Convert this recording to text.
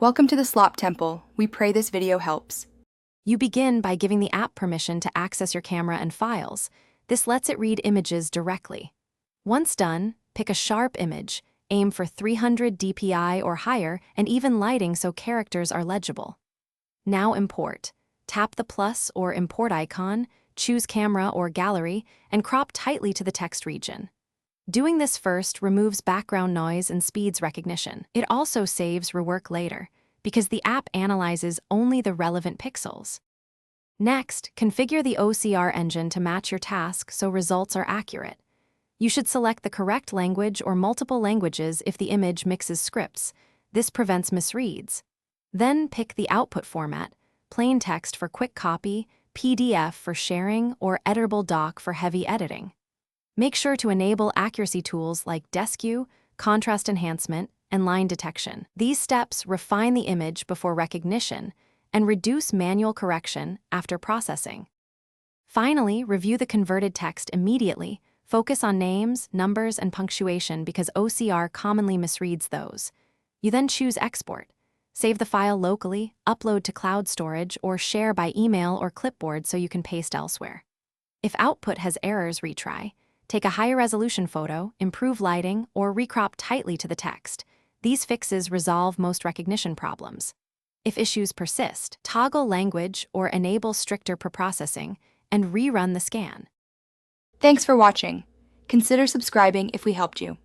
Welcome to the Slop Temple. We pray this video helps. You begin by giving the app permission to access your camera and files. This lets it read images directly. Once done, pick a sharp image, aim for 300 dpi or higher, and even lighting so characters are legible. Now import. Tap the plus or import icon, choose camera or gallery, and crop tightly to the text region. Doing this first removes background noise and speeds recognition. It also saves rework later, because the app analyzes only the relevant pixels. Next, configure the OCR engine to match your task so results are accurate. You should select the correct language or multiple languages if the image mixes scripts. This prevents misreads. Then pick the output format, plain text for quick copy, PDF for sharing, or editable doc for heavy editing. Make sure to enable accuracy tools like DesQ, contrast enhancement, and line detection. These steps refine the image before recognition and reduce manual correction after processing. Finally, review the converted text immediately. Focus on names, numbers, and punctuation because OCR commonly misreads those. You then choose Export. Save the file locally, upload to cloud storage, or share by email or clipboard so you can paste elsewhere. If output has errors, retry. Take a higher resolution photo, improve lighting, or recrop tightly to the text. These fixes resolve most recognition problems. If issues persist, toggle language or enable stricter preprocessing and rerun the scan. Thanks for watching. Consider subscribing if we helped you.